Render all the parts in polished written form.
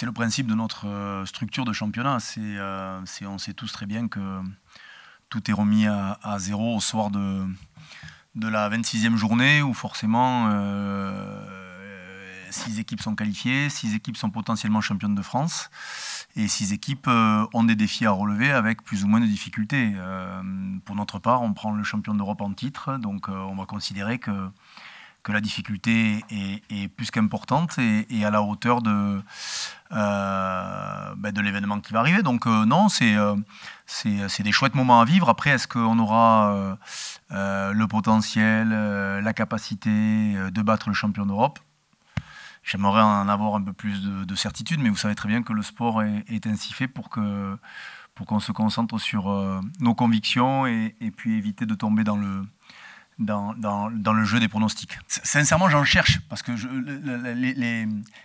c'est le principe de notre structure de championnat. On sait tous très bien que tout est remis à zéro au soir de la 26e journée où forcément 6 équipes sont qualifiées, 6 équipes sont potentiellement championnes de France et 6 équipes ont des défis à relever avec plus ou moins de difficultés. Pour notre part, on prend le champion d'Europe en titre, donc on va considérer que la difficulté est plus qu'importante et à la hauteur de l'événement qui va arriver. Donc non, c'est des chouettes moments à vivre. Après, est-ce qu'on aura le potentiel, la capacité de battre le champion d'Europe? J'aimerais en avoir un peu plus de certitude, mais vous savez très bien que le sport est ainsi fait pour qu'on se concentre sur nos convictions et puis éviter de tomber dans le jeu des pronostics. Sincèrement, j'en cherche, parce que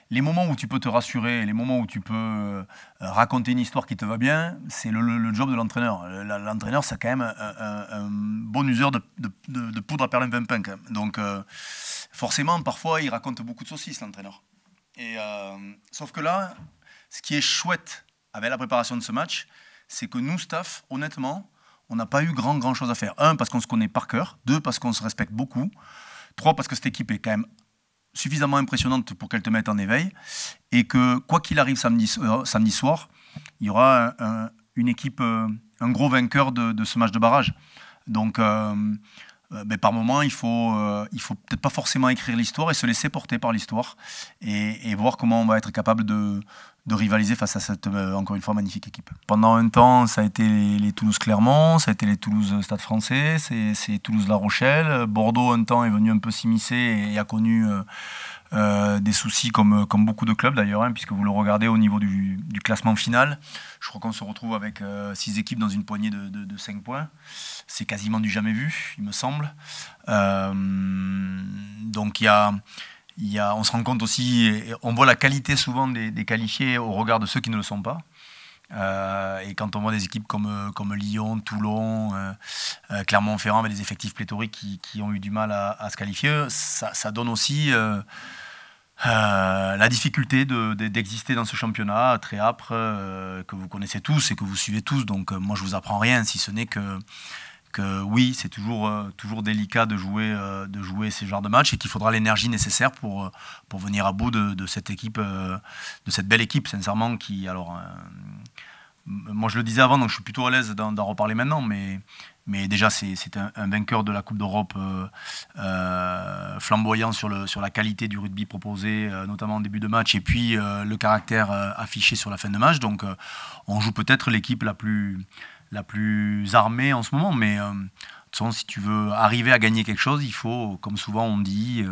les moments où tu peux te rassurer, les moments où tu peux raconter une histoire qui te va bien, c'est le job de l'entraîneur. L'entraîneur, c'est quand même un bon useur de poudre à perlimpinpin. Donc, forcément, parfois, il raconte beaucoup de saucisses, l'entraîneur. Sauf que là, ce qui est chouette avec la préparation de ce match, c'est que nous, staff, honnêtement, on n'a pas eu grand chose à faire. 1, parce qu'on se connaît par cœur. 2, parce qu'on se respecte beaucoup. 3, parce que cette équipe est quand même suffisamment impressionnante pour qu'elle te mette en éveil. Et que, quoi qu'il arrive samedi soir, il y aura une équipe, un gros vainqueur de ce match de barrage. Donc, par moment, il faut peut-être pas forcément écrire l'histoire et se laisser porter par l'histoire et voir comment on va être capable de rivaliser face à cette, encore une fois, magnifique équipe. Pendant un temps, ça a été les Toulouse-Clermont, ça a été les Toulouse-Stade français, c'est Toulouse-La Rochelle. Bordeaux, un temps, est venu un peu s'immiscer et a connu des soucis comme beaucoup de clubs d'ailleurs, hein, puisque vous le regardez au niveau du classement final. Je crois qu'on se retrouve avec 6 équipes dans une poignée de 5 points. C'est quasiment du jamais vu, il me semble. Donc on se rend compte aussi, on voit la qualité souvent des qualifiés au regard de ceux qui ne le sont pas. Et quand on voit des équipes comme Lyon, Toulon, Clermont-Ferrand avec des effectifs pléthoriques qui ont eu du mal à se qualifier, ça donne aussi la difficulté d'exister dans ce championnat très âpre que vous connaissez tous et que vous suivez tous. Donc moi je vous apprends rien, si ce n'est que oui, c'est toujours délicat de jouer ces genres de matchs et qu'il faudra l'énergie nécessaire pour venir à bout de cette équipe, de cette belle équipe, sincèrement, qui, alors, moi je le disais avant, donc je suis plutôt à l'aise d'en reparler maintenant, mais déjà c'est un vainqueur de la Coupe d'Europe flamboyant sur la qualité du rugby proposé, notamment en début de match, et puis le caractère affiché sur la fin de match. Donc on joue peut-être l'équipe la plus armée en ce moment, mais de toute façon, si tu veux arriver à gagner quelque chose, il faut, comme souvent on dit,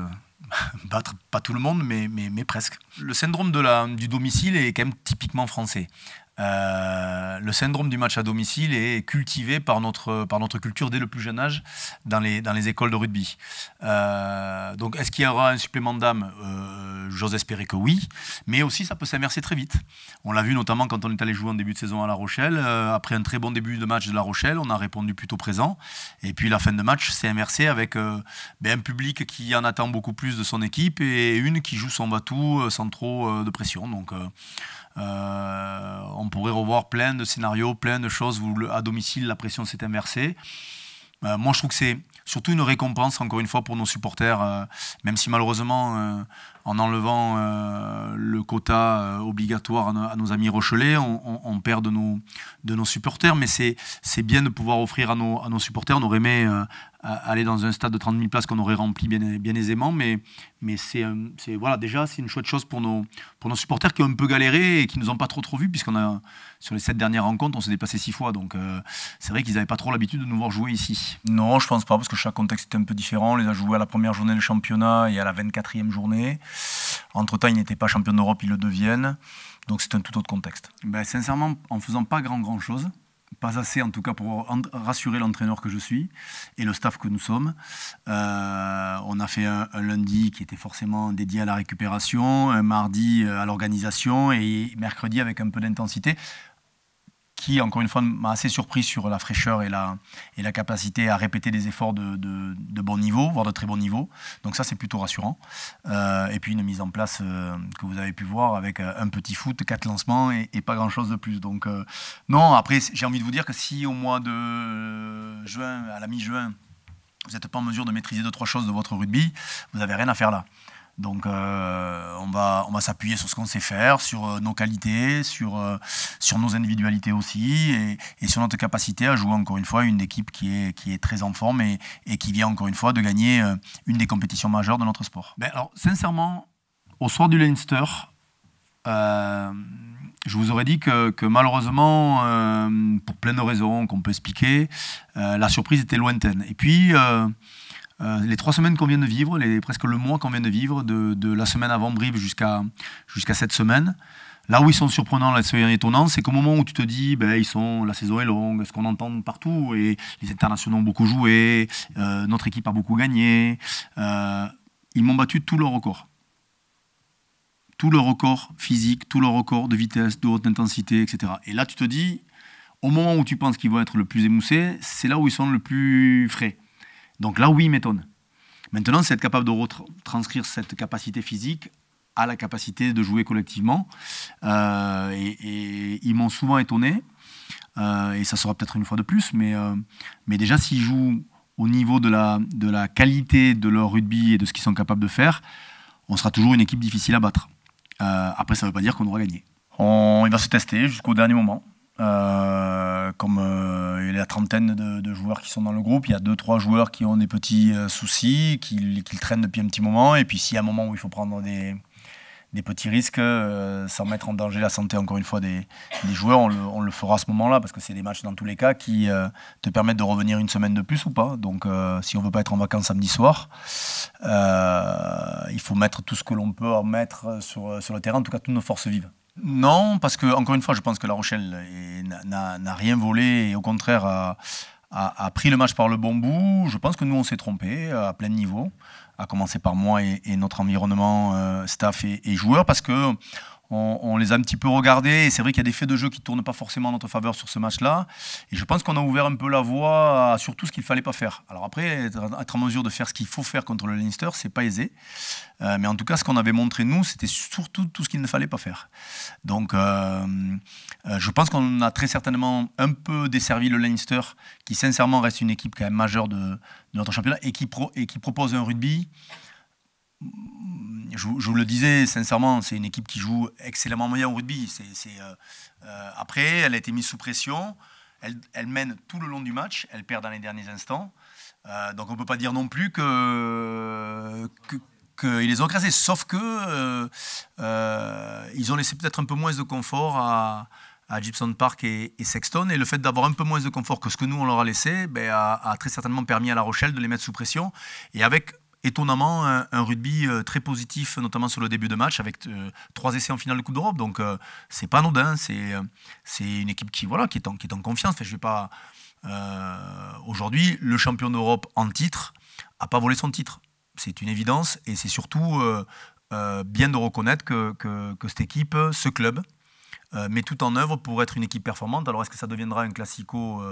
battre pas tout le monde, mais presque. Le syndrome du domicile est quand même typiquement français. Le syndrome du match à domicile est cultivé par notre culture dès le plus jeune âge dans les écoles de rugby. Donc est-ce qu'il y aura un supplément d'âme? J'ose espérer que oui, mais aussi ça peut s'inverser très vite. On l'a vu notamment quand on est allé jouer en début de saison à La Rochelle. Après un très bon début de match de La Rochelle, on a répondu plutôt présent, et puis la fin de match s'est inversée avec un public qui en attend beaucoup plus de son équipe et une qui joue son va-tout sans trop de pression. Donc on pourrait revoir plein de scénarios, plein de choses où à domicile la pression s'est inversée. Moi je trouve que c'est surtout une récompense encore une fois pour nos supporters, même si malheureusement en enlevant le quota obligatoire à nos amis rochelais, on perd de nos supporters, mais c'est bien de pouvoir offrir à nos supporters. On aurait aimé aller dans un stade de 30 000 places qu'on aurait rempli bien aisément, mais voilà, déjà c'est une chouette chose pour nos supporters qui ont un peu galéré et qui nous ont pas trop vus, puisqu'on a, sur les 7 dernières rencontres, on s'est déplacé 6 fois, donc c'est vrai qu'ils n'avaient pas trop l'habitude de nous voir jouer ici. Non, je pense pas, parce que chaque contexte est un peu différent. On les a joués à la première journée du championnat et à la 24e journée. Entre-temps, ils n'étaient pas champions d'Europe, ils le deviennent. Donc c'est un tout autre contexte. Sincèrement, en faisant pas grand-chose, pas assez en tout cas pour rassurer l'entraîneur que je suis et le staff que nous sommes. On a fait un lundi qui était forcément dédié à la récupération, un mardi à l'organisation et mercredi avec un peu d'intensité, qui, encore une fois, m'a assez surpris sur la fraîcheur et la capacité à répéter des efforts de bon niveau, voire de très bon niveau. Donc ça, c'est plutôt rassurant. Et puis une mise en place que vous avez pu voir avec un petit foot, 4 lancements et pas grand-chose de plus. Donc non, après, j'ai envie de vous dire que si au mois de juin, à la mi-juin, vous n'êtes pas en mesure de maîtriser 2-3 choses de votre rugby, vous n'avez rien à faire là. Donc on va s'appuyer sur ce qu'on sait faire, sur nos qualités, sur nos individualités aussi, et sur notre capacité à jouer encore une fois une équipe qui est très en forme et qui vient encore une fois de gagner une des compétitions majeures de notre sport. Ben alors sincèrement, au soir du Leinster, je vous aurais dit que malheureusement, pour plein de raisons qu'on peut expliquer, la surprise était lointaine. Et puis les 3 semaines qu'on vient de vivre, presque le mois qu'on vient de vivre, de la semaine avant Brive jusqu'à cette semaine, là où ils sont surprenants, là, c'est étonnant, c'est qu'au moment où tu te dis, ben, la saison est longue, ce qu'on entend partout, et les internationaux ont beaucoup joué, notre équipe a beaucoup gagné, ils m'ont battu tous leurs records. Tous leurs records physiques, tous leurs records de vitesse, de haute intensité, etc. Et là, tu te dis, au moment où tu penses qu'ils vont être le plus émoussés, c'est là où ils sont le plus frais. Donc là, oui, ils m'étonnent. Maintenant, c'est être capable de retranscrire cette capacité physique à la capacité de jouer collectivement. Et ils m'ont souvent étonné. Et ça sera peut-être une fois de plus. Mais déjà, s'ils jouent au niveau de la qualité de leur rugby et de ce qu'ils sont capables de faire, on sera toujours une équipe difficile à battre. Après, ça ne veut pas dire qu'on aura gagné. Il va se tester jusqu'au dernier moment. Comme il y a la trentaine de joueurs qui sont dans le groupe, il y a 2-3 joueurs qui ont des petits soucis, qu'ils traînent depuis un petit moment, et puis s'il y a un moment où il faut prendre des petits risques sans mettre en danger la santé encore une fois des joueurs, on le fera à ce moment-là, parce que c'est des matchs dans tous les cas qui te permettent de revenir une semaine de plus ou pas. Donc si on ne veut pas être en vacances samedi soir, il faut mettre tout ce que l'on peut en mettre sur le terrain, en tout cas toutes nos forces vives. Non, parce que, encore une fois, je pense que La Rochelle n'a rien volé et au contraire a pris le match par le bon bout. Je pense que nous, on s'est trompé à plein niveau, à commencer par moi et notre environnement, staff et joueurs, parce que on les a un petit peu regardés, et c'est vrai qu'il y a des faits de jeu qui ne tournent pas forcément en notre faveur sur ce match-là, et je pense qu'on a ouvert un peu la voie sur tout ce qu'il ne fallait pas faire. Alors après, être en mesure de faire ce qu'il faut faire contre le Leinster, c'est pas aisé, mais en tout cas, ce qu'on avait montré nous, c'était surtout tout ce qu'il ne fallait pas faire. Donc, je pense qu'on a très certainement un peu desservi le Leinster, qui sincèrement reste une équipe quand même majeure de notre championnat, et qui propose un rugby. Je vous le disais sincèrement, c'est une équipe qui joue excellemment bien au rugby. Après, elle a été mise sous pression. Elle mène tout le long du match. Elle perd dans les derniers instants. Donc on ne peut pas dire non plus qu'ils les ont écrasés. Sauf que ils ont laissé peut-être un peu moins de confort à Gibson Park et Sexton. Et le fait d'avoir un peu moins de confort que ce que nous, on leur a laissé, a très certainement permis à La Rochelle de les mettre sous pression. Et avec étonnamment un rugby très positif, notamment sur le début de match, avec 3 essais en finale de Coupe d'Europe. Donc c'est pas anodin, c'est une équipe qui est en confiance. Enfin, je vais pas aujourd'hui, le champion d'Europe en titre n'a pas volé son titre. C'est une évidence, et c'est surtout bien de reconnaître que cette équipe, ce club, met tout en œuvre pour être une équipe performante. Alors est-ce que ça deviendra un classico?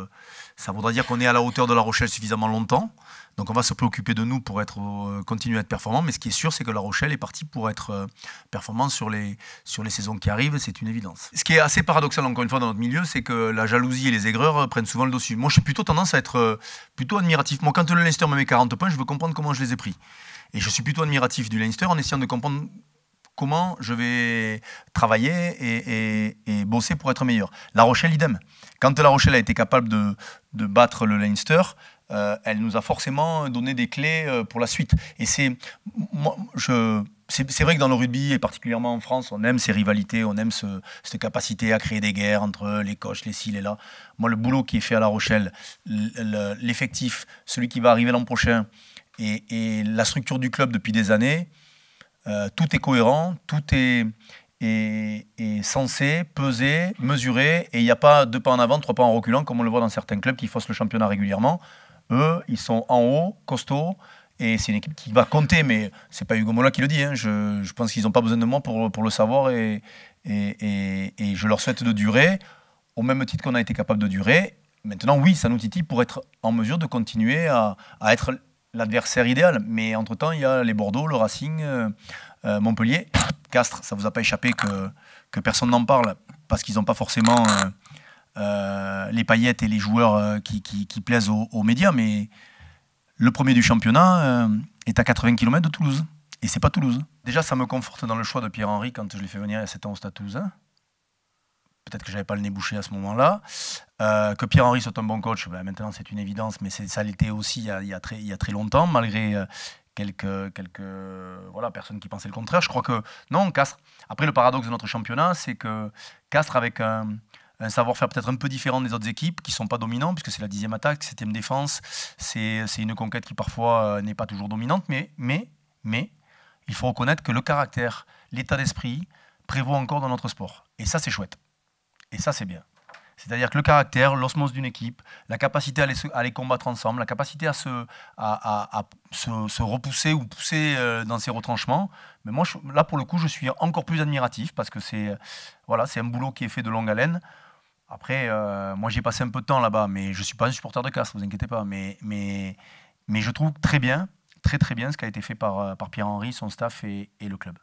Ça voudra dire qu'on est à la hauteur de La Rochelle suffisamment longtemps. Donc on va se préoccuper de nous pour continuer à être performant. Mais ce qui est sûr, c'est que La Rochelle est partie pour être performant sur les saisons qui arrivent. C'est une évidence. Ce qui est assez paradoxal, encore une fois, dans notre milieu, c'est que la jalousie et les aigreurs prennent souvent le dessus. Moi, je suis plutôt tendance à être plutôt admiratif. Moi, quand le Leinster me met 40 points, je veux comprendre comment je les ai pris. Et je suis plutôt admiratif du Leinster en essayant de comprendre comment je vais travailler et bosser pour être meilleur. La Rochelle, idem. Quand La Rochelle a été capable de battre le Leinster, elle nous a forcément donné des clés pour la suite. Et c'est vrai que dans le rugby, et particulièrement en France, on aime ces rivalités, on aime cette capacité à créer des guerres entre les coachs, les ci, les là. Moi, le boulot qui est fait à La Rochelle, l'effectif, celui qui va arriver l'an prochain, et la structure du club depuis des années, tout est cohérent, tout est censé peser, mesurer, et il n'y a pas 2 pas en avant, 3 pas en reculant, comme on le voit dans certains clubs qui faussent le championnat régulièrement. Eux, ils sont en haut, costauds, et c'est une équipe qui va compter, mais c'est pas Hugo Mola qui le dit, hein. Je pense qu'ils n'ont pas besoin de moi pour le savoir, et je leur souhaite de durer au même titre qu'on a été capable de durer. Maintenant, oui, ça nous titille pour être en mesure de continuer à être l'adversaire idéal. Mais entre-temps, il y a les Bordeaux, le Racing, Montpellier, Castres. Ça ne vous a pas échappé que personne n'en parle parce qu'ils n'ont pas forcément les paillettes et les joueurs qui plaisent aux médias. Mais le premier du championnat est à 80 km de Toulouse. Et c'est pas Toulouse. Déjà, ça me conforte dans le choix de Pierre-Henry quand je l'ai fait venir il y a 7 ans au Stade Toulousain. Peut-être que je n'avais pas le nez bouché à ce moment-là. Que Pierre-Henry soit un bon coach, ben maintenant c'est une évidence, mais ça l'était aussi il y a très longtemps, malgré quelques personnes qui pensaient le contraire. Je crois que non, Castres. Après, le paradoxe de notre championnat, c'est que Castres, avec un savoir-faire peut-être un peu différent des autres équipes, qui ne sont pas dominants, puisque c'est la 10e attaque, 7e défense, c'est une conquête qui parfois n'est pas toujours dominante, mais il faut reconnaître que le caractère, l'état d'esprit prévaut encore dans notre sport. Et ça, c'est chouette. Et ça, c'est bien. C'est-à-dire que le caractère, l'osmose d'une équipe, la capacité à les combattre ensemble, la capacité à se repousser ou pousser dans ses retranchements. Mais moi, là, pour le coup, je suis encore plus admiratif parce que c'est un boulot qui est fait de longue haleine. Après, moi, j'ai passé un peu de temps là-bas, mais je ne suis pas un supporter de Castres, vous inquiétez pas. Mais je trouve très bien, très bien ce qui a été fait par Pierre-Henry, son staff et le club.